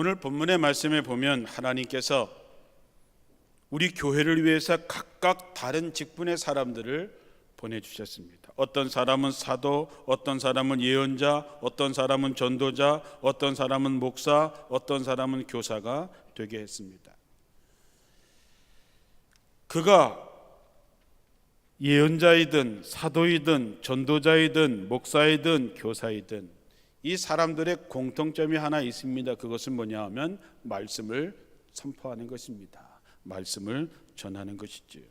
오늘 본문의 말씀에 보면 하나님께서 우리 교회를 위해서 각각 다른 직분의 사람들을 보내주셨습니다. 어떤 사람은 사도, 어떤 사람은 예언자, 어떤 사람은 전도자, 어떤 사람은 목사, 어떤 사람은 교사가 되게 했습니다. 그가 예언자이든 사도이든 전도자이든 목사이든 교사이든 이 사람들의 공통점이 하나 있습니다. 그것은 뭐냐 하면 말씀을 선포하는 것입니다. 말씀을 전하는 것이지요.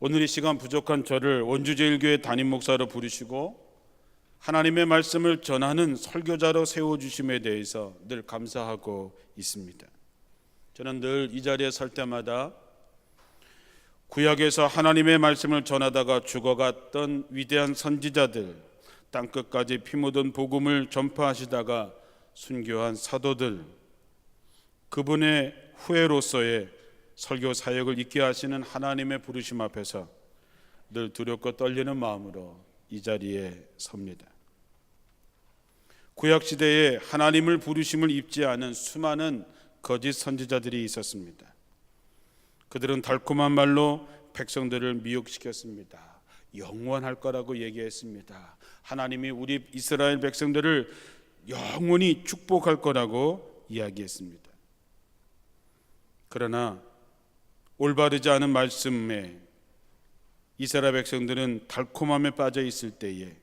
오늘 이 시간 부족한 저를 원주제일교회 담임 목사로 부르시고 하나님의 말씀을 전하는 설교자로 세워주심에 대해서 늘 감사하고 있습니다. 저는 늘 이 자리에 설 때마다 구약에서 하나님의 말씀을 전하다가 죽어갔던 위대한 선지자들, 땅끝까지 피 묻은 복음을 전파하시다가 순교한 사도들, 그분의 후예로서의 설교 사역을 있게 하시는 하나님의 부르심 앞에서 늘 두렵고 떨리는 마음으로 이 자리에 섭니다. 구약시대에 하나님을 부르심을 입지 않은 수많은 거짓 선지자들이 있었습니다. 그들은 달콤한 말로 백성들을 미혹시켰습니다. 영원할 거라고 얘기했습니다. 하나님이 우리 이스라엘 백성들을 영원히 축복할 거라고 이야기했습니다. 그러나 올바르지 않은 말씀에 이스라엘 백성들은 달콤함에 빠져 있을 때에,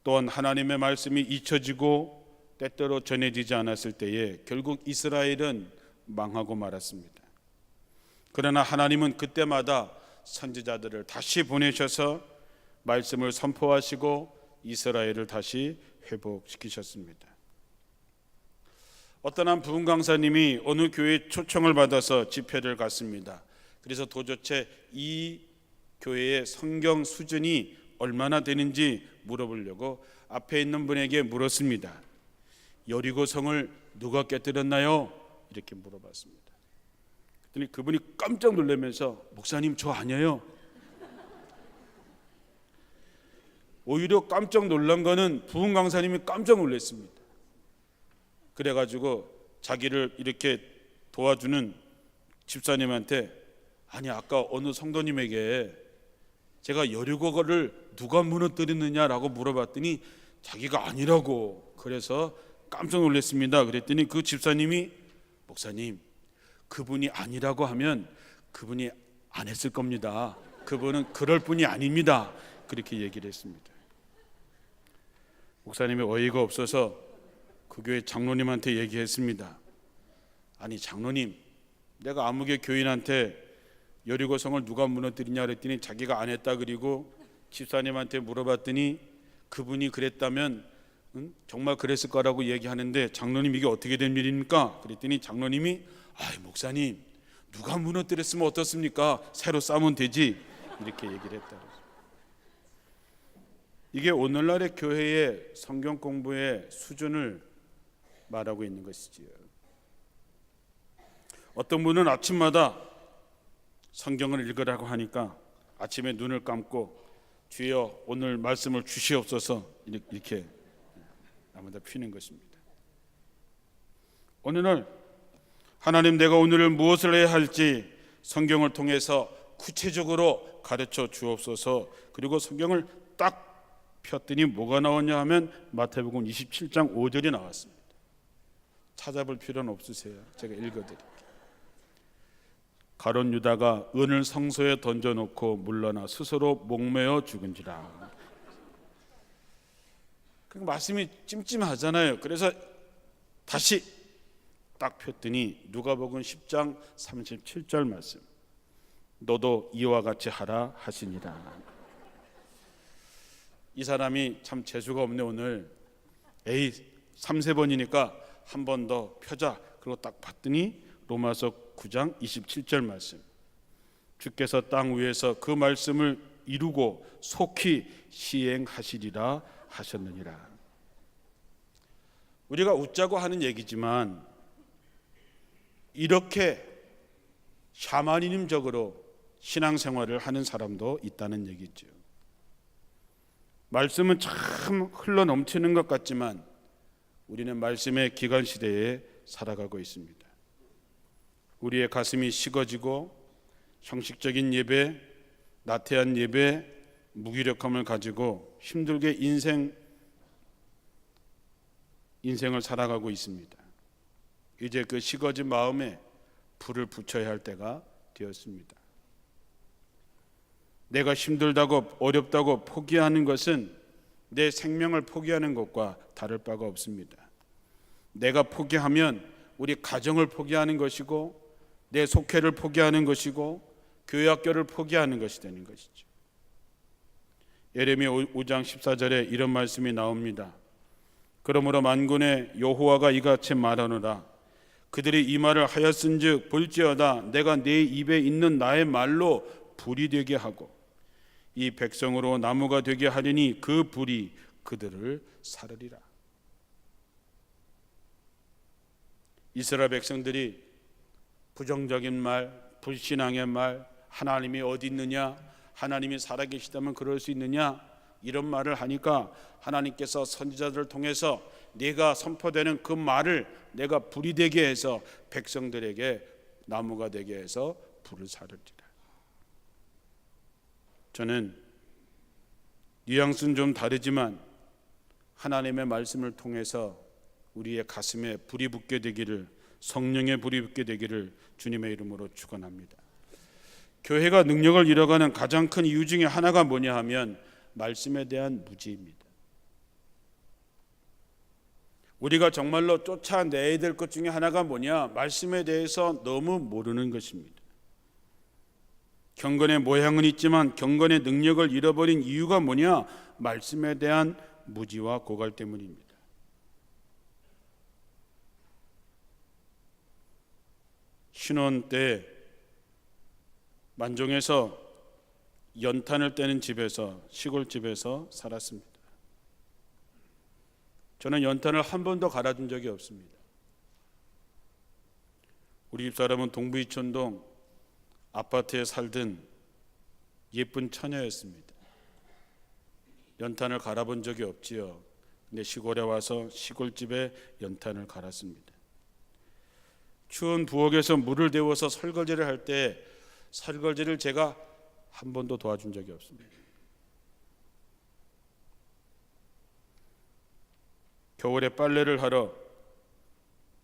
또한 하나님의 말씀이 잊혀지고 때때로 전해지지 않았을 때에 결국 이스라엘은 망하고 말았습니다. 그러나 하나님은 그때마다 선지자들을 다시 보내셔서 말씀을 선포하시고 이스라엘을 다시 회복시키셨습니다. 어떤 한 부흥 강사님이 어느 교회에 초청을 받아서 집회를 갔습니다. 그래서 도대체 이 교회의 성경 수준이 얼마나 되는지 물어보려고 앞에 있는 분에게 물었습니다. 여리고성을 누가 깨뜨렸나요? 이렇게 물어봤습니다. 그랬더니 그분이 깜짝 놀라면서 목사님 저 아니에요. 오히려 깜짝 놀란 거는 부흥 강사님이 깜짝 놀랐습니다. 그래가지고 자기를 이렇게 도와주는 집사님한테 아니 아까 어느 성도님에게 제가 여리고를 누가 무너뜨렸느냐라고 물어봤더니 자기가 아니라고, 그래서 깜짝 놀랐습니다. 그랬더니 그 집사님이 목사님 그분이 아니라고 하면 그분이 안 했을 겁니다. 그분은 그럴 분이 아닙니다. 그렇게 얘기를 했습니다. 목사님이 어이가 없어서 그 교회 장로님한테 얘기했습니다. 아니 장로님, 내가 아무개 교인한테 여리고성을 누가 무너뜨리냐 그랬더니 자기가 안 했다, 그리고 집사님한테 물어봤더니 그분이 그랬다면 정말 그랬을 거라고 얘기하는데 장로님 이게 어떻게 된 일입니까? 그랬더니 장로님이 아이 목사님 누가 무너뜨렸으면 어떻습니까? 새로 쌓으면 되지, 이렇게 얘기를 했다. 이게 오늘날의 교회의 성경 공부의 수준을 말하고 있는 것이지요. 어떤 분은 아침마다 성경을 읽으라고 하니까 아침에 눈을 감고 주여 오늘 말씀을 주시옵소서 이렇게 나마다 피는 것입니다. 어느 날 하나님 내가 오늘 무엇을 해야 할지 성경을 통해서 구체적으로 가르쳐 주옵소서. 그리고 성경을 딱 폈더니 뭐가 나오냐 하면 마태복음 27장 5절이 나왔습니다. 찾아볼 필요는 없으세요. 제가 읽어드릴게요. 가룟 유다가 은을 성소에 던져놓고 물러나 스스로 목매어 죽은지라. 그 말씀이 찜찜하잖아요. 그래서 다시 딱 폈더니 누가복음 10장 37절 말씀, 너도 이와 같이 하라 하시니라. 이 사람이 참 재수가 없네. 오늘 에이 3세번이니까 한 번 더 펴자. 그리고 딱 봤더니 로마서 9장 27절 말씀, 주께서 땅 위에서 그 말씀을 이루고 속히 시행하시리라 하셨느니라. 우리가 웃자고 하는 얘기지만 이렇게 샤머니즘적으로 신앙생활을 하는 사람도 있다는 얘기죠. 말씀은 참 흘러 넘치는 것 같지만 우리는 말씀의 기간 시대에 살아가고 있습니다. 우리의 가슴이 식어지고 형식적인 예배, 나태한 예배, 무기력함을 가지고 힘들게 인생을 살아가고 있습니다. 이제 그 식어진 마음에 불을 붙여야 할 때가 되었습니다. 내가 힘들다고 어렵다고 포기하는 것은 내 생명을 포기하는 것과 다를 바가 없습니다. 내가 포기하면 우리 가정을 포기하는 것이고 내 속회를 포기하는 것이고 교회 학교를 포기하는 것이 되는 것이죠. 예레미야 5장 14절에 이런 말씀이 나옵니다. 그러므로 만군의 여호와가 이같이 말하노라. 그들이 이 말을 하였은즉 볼지어다 내가 내 입에 있는 나의 말로 불이 되게 하고 이 백성으로 나무가 되게 하리니 그 불이 그들을 사르리라. 이스라엘 백성들이 부정적인 말, 불신앙의 말, 하나님이 어디 있느냐, 하나님이 살아계시다면 그럴 수 있느냐, 이런 말을 하니까 하나님께서 선지자들을 통해서 내가 선포되는 그 말을 내가 불이 되게 해서 백성들에게 나무가 되게 해서 불을 사르리라. 저는 뉘앙스는 좀 다르지만 하나님의 말씀을 통해서 우리의 가슴에 불이 붙게 되기를, 성령의 불이 붙게 되기를 주님의 이름으로 축원합니다. 교회가 능력을 잃어가는 가장 큰 이유 중에 하나가 뭐냐 하면 말씀에 대한 무지입니다. 우리가 정말로 쫓아내야 될 것 중에 하나가 뭐냐? 말씀에 대해서 너무 모르는 것입니다. 경건의 모양은 있지만 경건의 능력을 잃어버린 이유가 뭐냐? 말씀에 대한 무지와 고갈 때문입니다. 신혼 때 만종에서 연탄을 떼는 집에서, 시골집에서 살았습니다. 저는 연탄을 한 번도 갈아준 적이 없습니다. 우리 집사람은 동부이촌동 아파트에 살던 예쁜 처녀였습니다. 연탄을 갈아본 적이 없지요. 근데 시골에 와서 시골집에 연탄을 갈았습니다. 추운 부엌에서 물을 데워서 설거지를 할 때 설거지를 제가 한 번도 도와준 적이 없습니다. 겨울에 빨래를 하러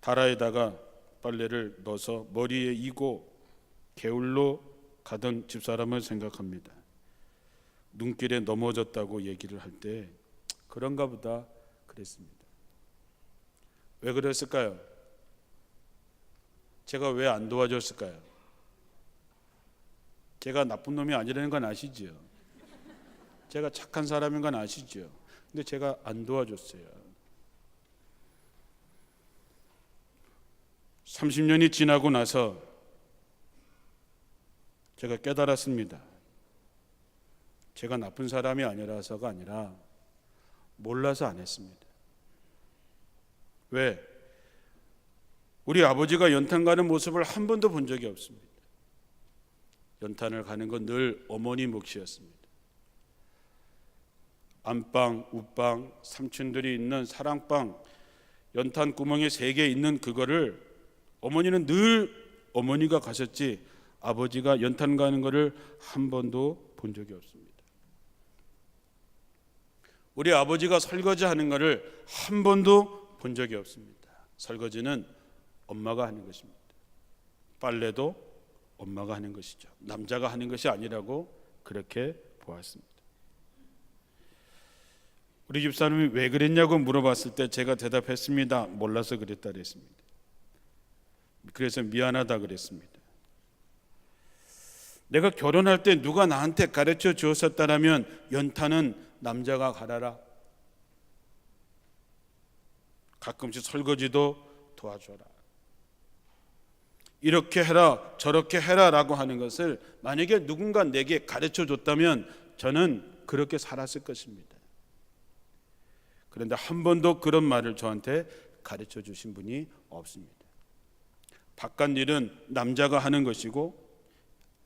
다라에다가 빨래를 넣어서 머리에 이고 게을러 가던 집사람을 생각합니다. 눈길에 넘어졌다고 얘기를 할 때 그런가 보다 그랬습니다. 왜 그랬을까요? 제가 왜 안 도와줬을까요? 제가 나쁜 놈이 아니라는 건 아시죠? 제가 착한 사람인 건 아시죠? 근데 제가 안 도와줬어요. 30년이 지나고 나서 제가 깨달았습니다. 제가 나쁜 사람이 아니라서가 아니라 몰라서 안 했습니다. 왜? 우리 아버지가 연탄 가는 모습을 한 번도 본 적이 없습니다. 연탄을 가는 건 늘 어머니 몫이었습니다. 안방, 웃방, 삼촌들이 있는 사랑방, 연탄 구멍에 3개 있는 그거를 어머니는 늘 어머니가 가셨지 아버지가 연탄 가는 거를 한 번도 본 적이 없습니다. 우리 아버지가 설거지 하는 거를 한 번도 본 적이 없습니다. 설거지는 엄마가 하는 것입니다. 빨래도 엄마가 하는 것이죠. 남자가 하는 것이 아니라고 그렇게 보았습니다. 우리 집사람이 왜 그랬냐고 물어봤을 때 제가 대답했습니다. 몰라서 그랬다 그랬습니다. 그래서 미안하다 그랬습니다. 내가 결혼할 때 누가 나한테 가르쳐 주었었다면 연탄은 남자가 갈아라. 가끔씩 설거지도 도와줘라. 이렇게 해라 저렇게 해라 라고 하는 것을 만약에 누군가 내게 가르쳐 줬다면 저는 그렇게 살았을 것입니다. 그런데 한 번도 그런 말을 저한테 가르쳐 주신 분이 없습니다. 바깥 일은 남자가 하는 것이고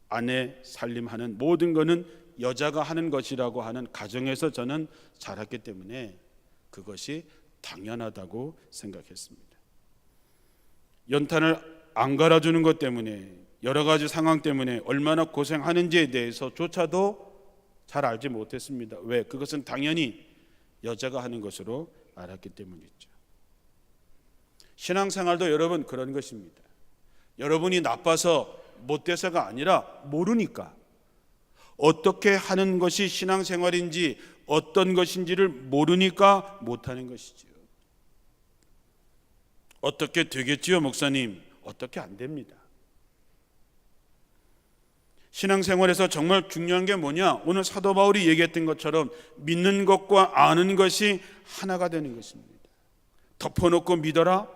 아내 살림하는 모든 것은 여자가 하는 것이라고 하는 가정에서 저는 자랐기 때문에 그것이 당연하다고 생각했습니다. 연탄을 안 갈아주는 것 때문에, 여러 가지 상황 때문에 얼마나 고생하는지에 대해서조차도 잘 알지 못했습니다. 왜? 그것은 당연히 여자가 하는 것으로 알았기 때문이죠. 신앙생활도 여러분 그런 것입니다. 여러분이 나빠서 못돼서가 아니라 모르니까, 어떻게 하는 것이 신앙생활인지 어떤 것인지를 모르니까 못하는 것이지요. 어떻게 되겠지요, 목사님? 어떻게 안 됩니다. 신앙생활에서 정말 중요한 게 뭐냐? 오늘 사도 바울이 얘기했던 것처럼 믿는 것과 아는 것이 하나가 되는 것입니다. 덮어놓고 믿어라?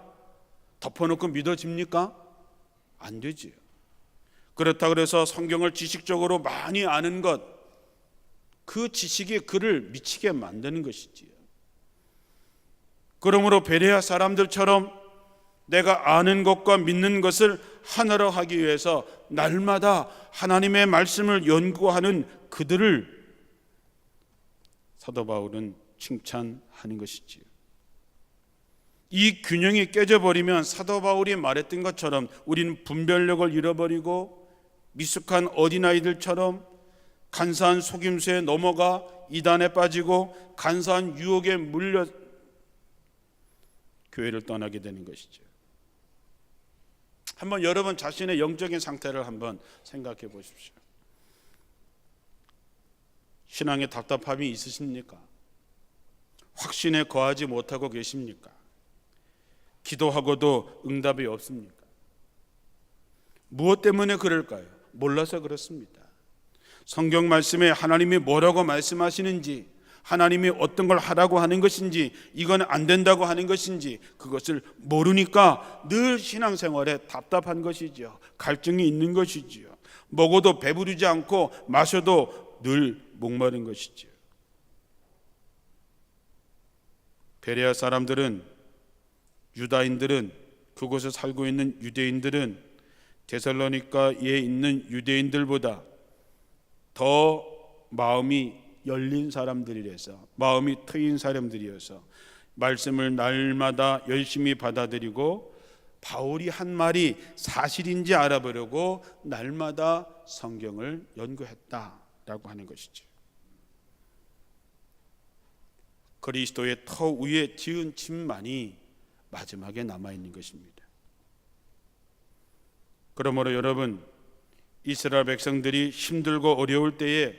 덮어놓고 믿어집니까? 안 되지요. 그렇다 그래서 성경을 지식적으로 많이 아는 것, 그 지식이 그를 미치게 만드는 것이지요. 그러므로 베레아 사람들처럼 내가 아는 것과 믿는 것을 하나로 하기 위해서 날마다 하나님의 말씀을 연구하는 그들을 사도 바울은 칭찬하는 것이지요. 이 균형이 깨져버리면 사도 바울이 말했던 것처럼 우리는 분별력을 잃어버리고 미숙한 어린아이들처럼 간사한 속임수에 넘어가 이단에 빠지고 간사한 유혹에 물려 교회를 떠나게 되는 것이죠. 한번 여러분 자신의 영적인 상태를 한번 생각해 보십시오. 신앙에 답답함이 있으십니까? 확신에 거하지 못하고 계십니까? 기도하고도 응답이 없습니까? 무엇 때문에 그럴까요? 몰라서 그렇습니다. 성경 말씀에 하나님이 뭐라고 말씀하시는지, 하나님이 어떤 걸 하라고 하는 것인지, 이건 안 된다고 하는 것인지 그것을 모르니까 늘 신앙생활에 답답한 것이죠. 갈증이 있는 것이지요. 먹어도 배부르지 않고 마셔도 늘 목마른 것이지요. 베레아 사람들은, 유다인들은, 그곳에 살고 있는 유대인들은 데살로니가에 있는 유대인들보다 더 마음이 열린 사람들이라서, 마음이 트인 사람들이어서 말씀을 날마다 열심히 받아들이고 바울이 한 말이 사실인지 알아보려고 날마다 성경을 연구했다라고 하는 것이죠. 그리스도의 터 위에 지은 집만이 마지막에 남아있는 것입니다. 그러므로 여러분, 이스라엘 백성들이 힘들고 어려울 때에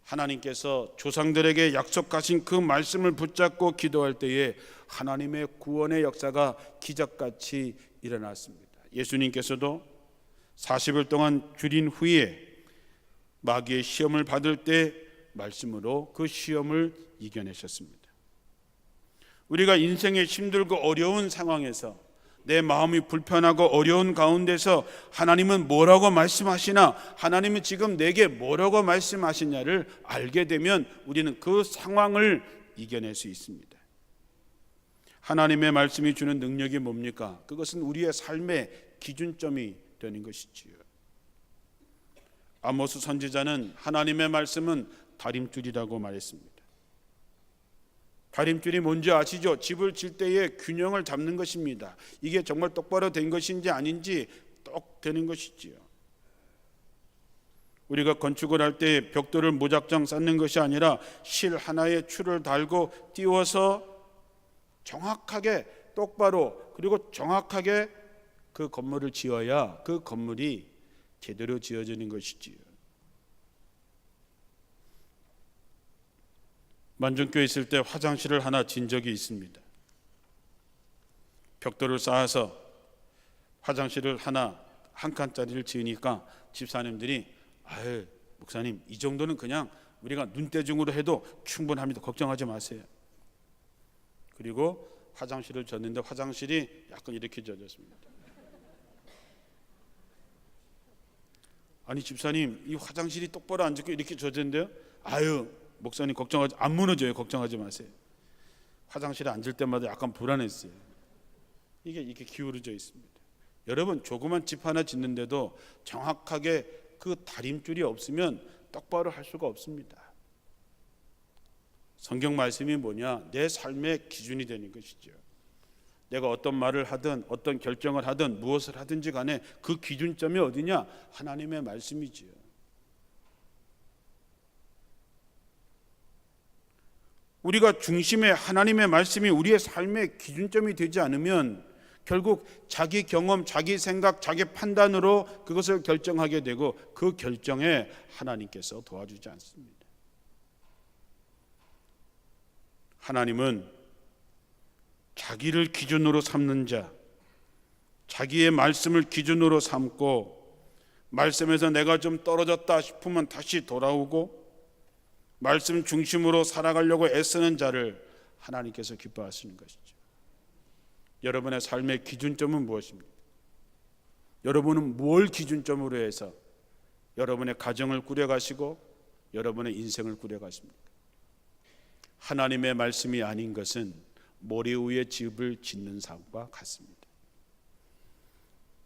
하나님께서 조상들에게 약속하신 그 말씀을 붙잡고 기도할 때에 하나님의 구원의 역사가 기적같이 일어났습니다. 예수님께서도 40일 동안 줄인 후에 마귀의 시험을 받을 때 말씀으로 그 시험을 이겨내셨습니다. 우리가 인생의 힘들고 어려운 상황에서, 내 마음이 불편하고 어려운 가운데서 하나님은 뭐라고 말씀하시나, 하나님은 지금 내게 뭐라고 말씀하시냐를 알게 되면 우리는 그 상황을 이겨낼 수 있습니다. 하나님의 말씀이 주는 능력이 뭡니까? 그것은 우리의 삶의 기준점이 되는 것이지요. 아모스 선지자는 하나님의 말씀은 다림줄이라고 말했습니다. 다림줄이 뭔지 아시죠? 집을 질 때에 균형을 잡는 것입니다. 이게 정말 똑바로 된 것인지 아닌지 똑 되는 것이지요. 우리가 건축을 할 때 벽돌을 무작정 쌓는 것이 아니라 실 하나에 줄을 달고 띄워서 정확하게 똑바로, 그리고 정확하게 그 건물을 지어야 그 건물이 제대로 지어지는 것이지요. 만중교에 있을 때 화장실을 하나 진 적이 있습니다. 벽돌을 쌓아서 화장실을 하나 한 칸짜리를 지으니까 집사님들이, 아유 목사님, 이 정도는 그냥 우리가 눈대중으로 해도 충분합니다. 걱정하지 마세요. 그리고 화장실을 졌는데 화장실이 약간 이렇게 젖었습니다. 아니 집사님, 이 화장실이 똑바로 안 젖고 이렇게 젖었는데요? 아유 목사님, 걱정하지, 안 무너져요. 걱정하지 마세요. 화장실에 앉을 때마다 약간 불안했어요. 이게 기울어져 있습니다. 여러분, 조그만 집 하나 짓는데도 정확하게 그 다림줄이 없으면 똑바로 할 수가 없습니다. 성경 말씀이 뭐냐? 내 삶의 기준이 되는 것이죠. 내가 어떤 말을 하든 어떤 결정을 하든 무엇을 하든지 간에 그 기준점이 어디냐? 하나님의 말씀이지요. 우리가 중심에 하나님의 말씀이 우리의 삶의 기준점이 되지 않으면 결국 자기 경험, 자기 생각, 자기 판단으로 그것을 결정하게 되고 그 결정에 하나님께서 도와주지 않습니다. 하나님은 자기를 기준으로 삼는 자, 자기의 말씀을 기준으로 삼고 말씀에서 내가 좀 떨어졌다 싶으면 다시 돌아오고 말씀 중심으로 살아가려고 애쓰는 자를 하나님께서 기뻐하시는 것이죠. 여러분의 삶의 기준점은 무엇입니까? 여러분은 뭘 기준점으로 해서 여러분의 가정을 꾸려가시고 여러분의 인생을 꾸려가십니까? 하나님의 말씀이 아닌 것은 모래 위에 집을 짓는 사람과 같습니다.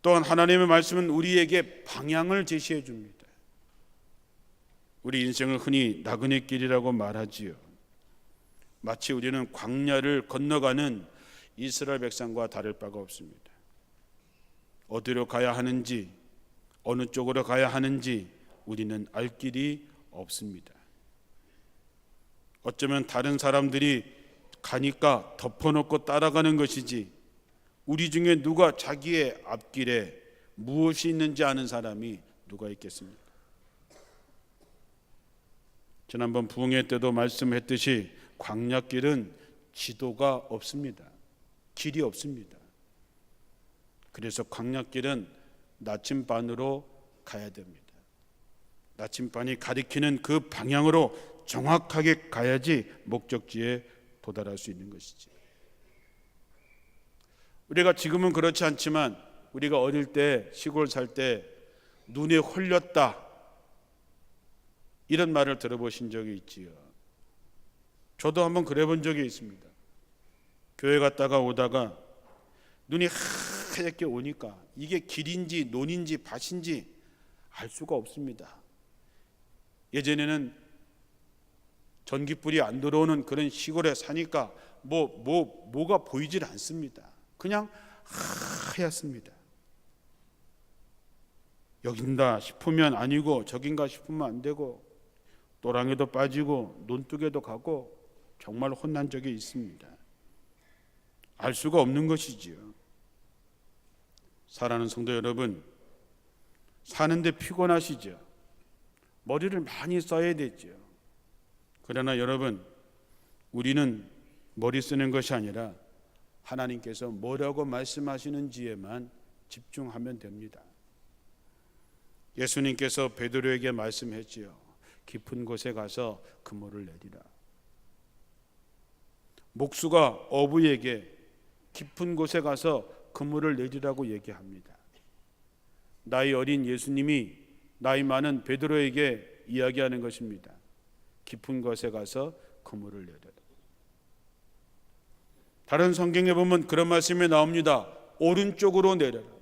또한 하나님의 말씀은 우리에게 방향을 제시해 줍니다. 우리 인생을 흔히 나그네 길이라고 말하지요. 마치 우리는 광야를 건너가는 이스라엘 백성과 다를 바가 없습니다. 어디로 가야 하는지, 어느 쪽으로 가야 하는지 우리는 알 길이 없습니다. 어쩌면 다른 사람들이 가니까 덮어놓고 따라가는 것이지 우리 중에 누가 자기의 앞길에 무엇이 있는지 아는 사람이 누가 있겠습니까? 지난번 부흥회 때도 말씀했듯이 광야길은 지도가 없습니다. 길이 없습니다. 그래서 광야길은 나침반으로 가야 됩니다. 나침반이 가리키는 그 방향으로 정확하게 가야지 목적지에 도달할 수 있는 것이지. 우리가 지금은 그렇지 않지만 우리가 어릴 때 시골 살 때 눈에 홀렸다 이런 말을 들어보신 적이 있지요. 저도 한번 그래 본 적이 있습니다. 교회 갔다가 오다가 눈이 하얗게 오니까 이게 길인지 논인지 밭인지 알 수가 없습니다. 예전에는 전기불이 안 들어오는 그런 시골에 사니까 뭐가 보이질 않습니다. 그냥 하얗습니다. 여긴다 싶으면 아니고 저긴가 싶으면 안 되고 또랑에도 빠지고 논둑에도 가고 정말 혼난 적이 있습니다. 알 수가 없는 것이지요. 사랑하는 성도 여러분, 사는데 피곤하시죠? 머리를 많이 써야 되죠. 그러나 여러분, 우리는 머리 쓰는 것이 아니라 하나님께서 뭐라고 말씀하시는지에만 집중하면 됩니다. 예수님께서 베드로에게 말씀했지요. 깊은 곳에 가서 그물을 내리라. 목수가 어부에게 깊은 곳에 가서 그물을 내리라고 얘기합니다. 나이 어린 예수님이 나이 많은 베드로에게 이야기하는 것입니다. 깊은 곳에 가서 그물을 내려라. 다른 성경에 보면 그런 말씀이 나옵니다. 오른쪽으로 내려라.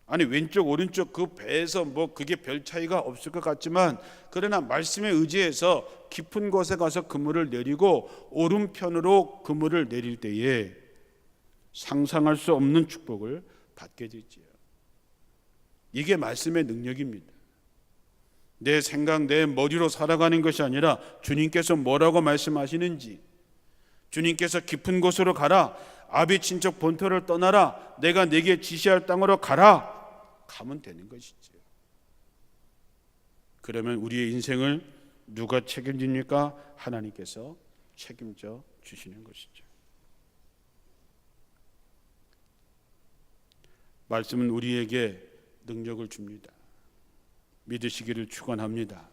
아니 왼쪽 오른쪽 그 배에서 그게 별 차이가 없을 것 같지만 그러나 말씀에 의지해서 깊은 곳에 가서 그물을 내리고 오른편으로 그물을 내릴 때에 상상할 수 없는 축복을 받게 되지요. 이게 말씀의 능력입니다. 내 생각, 내 머리로 살아가는 것이 아니라 주님께서 뭐라고 말씀하시는지, 주님께서 깊은 곳으로 가라, 아비 친척 본토를 떠나라, 내가 네게 지시할 땅으로 가라, 가면 되는 것이죠. 그러면 우리의 인생을 누가 책임집니까? 하나님께서 책임져 주시는 것이죠. 말씀은 우리에게 능력을 줍니다. 믿으시기를 축원합니다.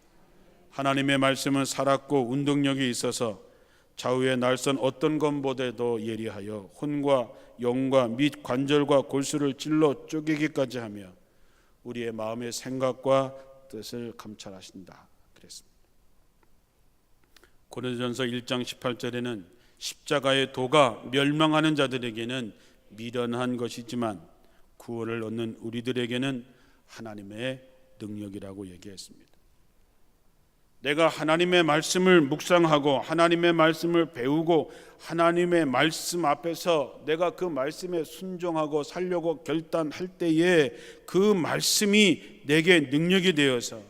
하나님의 말씀은 살았고 운동력이 있어서 좌우의 날선 어떤 것보다도 예리하여 혼과 영과 및 관절과 골수를 찔러 쪼개기까지 하며 우리의 마음의 생각과 뜻을 감찰하신다 그랬습니다. 고린도전서 1장 18절에는 십자가의 도가 멸망하는 자들에게는 미련한 것이지만 구원을 얻는 우리들에게는 하나님의 능력이라고 얘기했습니다. 내가 하나님의 말씀을 묵상하고 하나님의 말씀을 배우고 하나님의 말씀 앞에서 내가 그 말씀에 순종하고 살려고 결단할 때에 그 말씀이 내게 능력이 되어서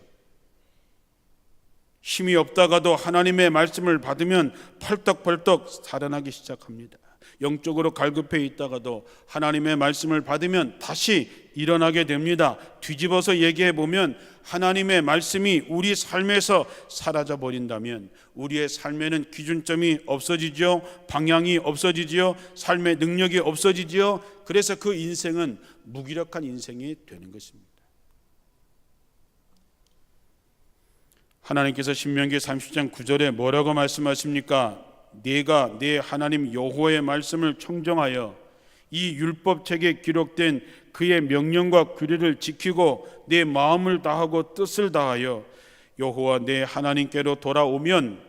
힘이 없다가도 하나님의 말씀을 받으면 펄떡펄떡 살아나기 시작합니다. 영적으로 갈급해 있다가도 하나님의 말씀을 받으면 다시 일어나게 됩니다. 뒤집어서 얘기해 보면 하나님의 말씀이 우리 삶에서 사라져 버린다면 우리의 삶에는 기준점이 없어지죠. 방향이 없어지죠. 삶의 능력이 없어지죠. 그래서 그 인생은 무기력한 인생이 되는 것입니다. 하나님께서 신명기 30장 9절에 뭐라고 말씀하십니까? 네가 네 하나님 여호와의 말씀을 청정하여 이 율법책에 기록된 그의 명령과 규례를 지키고 내 마음을 다하고 뜻을 다하여 여호와 내 하나님께로 돌아오면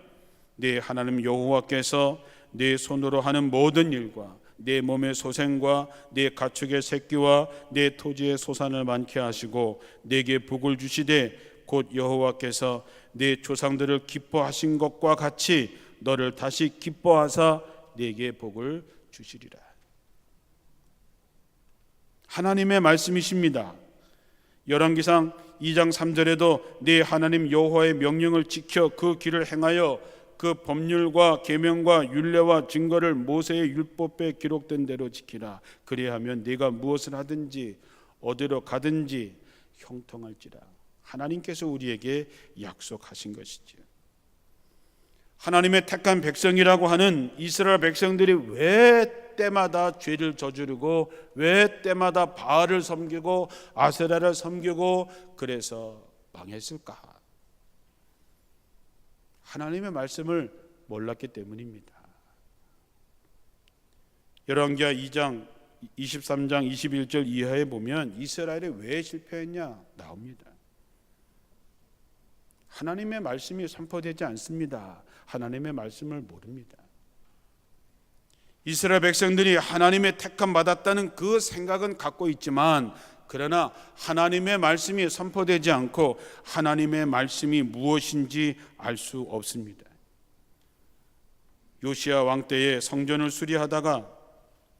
내 하나님 여호와께서 내 손으로 하는 모든 일과 내 몸의 소생과 내 가축의 새끼와 내 토지의 소산을 많게 하시고 내게 복을 주시되 곧 여호와께서 내 조상들을 기뻐하신 것과 같이 너를 다시 기뻐하사 내게 복을 주시리라. 하나님의 말씀이십니다. 열왕기상 2장 3절에도 내 하나님 여호와의 명령을 지켜 그 길을 행하여 그 법률과 계명과 율례와 증거를 모세의 율법에 기록된 대로 지키라. 그리하면 네가 무엇을 하든지 어디로 가든지 형통할지라. 하나님께서 우리에게 약속하신 것이죠. 하나님의 택한 백성이라고 하는 이스라엘 백성들이 왜 때마다 죄를 저지르고 왜 때마다 바알을 섬기고 아세라를 섬기고 그래서 망했을까? 하나님의 말씀을 몰랐기 때문입니다. 열왕기하 2장 23장 21절 이하에 보면 이스라엘이 왜 실패했냐 나옵니다. 하나님의 말씀이 선포되지 않습니다. 하나님의 말씀을 모릅니다. 이스라엘 백성들이 하나님의 택함 받았다는 그 생각은 갖고 있지만 그러나 하나님의 말씀이 선포되지 않고 하나님의 말씀이 무엇인지 알 수 없습니다. 요시야 왕 때에 성전을 수리하다가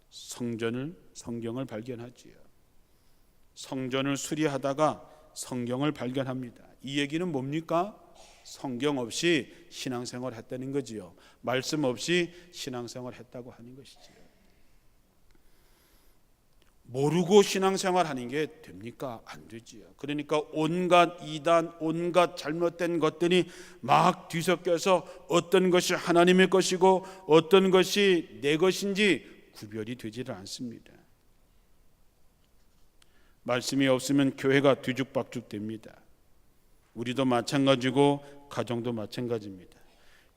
성경을 발견하지요. 성전을 수리하다가 성경을 발견합니다. 이 얘기는 뭡니까? 성경 없이 신앙생활 했다는 거지요. 말씀 없이 신앙생활 했다고 하는 것이지요. 모르고 신앙생활 하는 게 됩니까? 안 되지요. 그러니까 온갖 이단, 온갖 잘못된 것들이 막 뒤섞여서 어떤 것이 하나님의 것이고 어떤 것이 내 것인지 구별이 되지를 않습니다. 말씀이 없으면 교회가 뒤죽박죽 됩니다. 우리도 마찬가지고 가정도 마찬가지입니다.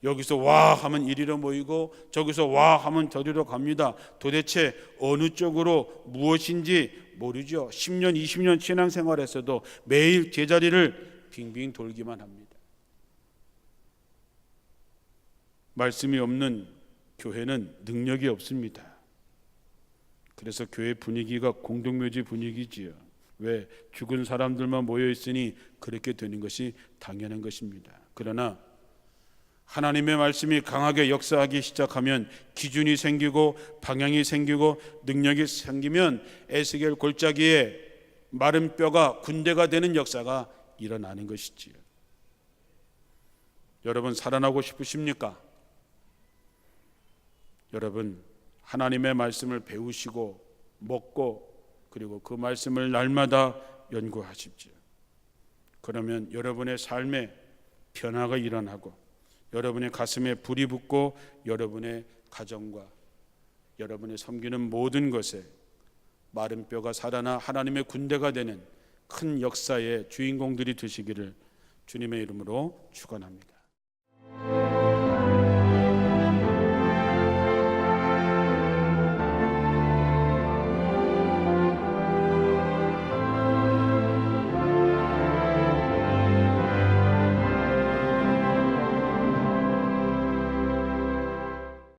여기서 와 하면 이리로 모이고 저기서 와 하면 저리로 갑니다. 도대체 어느 쪽으로 무엇인지 모르죠. 10년 20년 신앙생활에서도 매일 제자리를 빙빙 돌기만 합니다. 말씀이 없는 교회는 능력이 없습니다. 그래서 교회 분위기가 공동묘지 분위기지요. 왜? 죽은 사람들만 모여 있으니 그렇게 되는 것이 당연한 것입니다. 그러나 하나님의 말씀이 강하게 역사하기 시작하면 기준이 생기고 방향이 생기고 능력이 생기면 에스겔 골짜기에 마른 뼈가 군대가 되는 역사가 일어나는 것이지요. 여러분 살아나고 싶으십니까? 여러분 하나님의 말씀을 배우시고 먹고 그리고 그 말씀을 날마다 연구하십시오. 그러면 여러분의 삶에 변화가 일어나고 여러분의 가슴에 불이 붙고 여러분의 가정과 여러분의 섬기는 모든 것에 마른 뼈가 살아나 하나님의 군대가 되는 큰 역사의 주인공들이 되시기를 주님의 이름으로 축원합니다.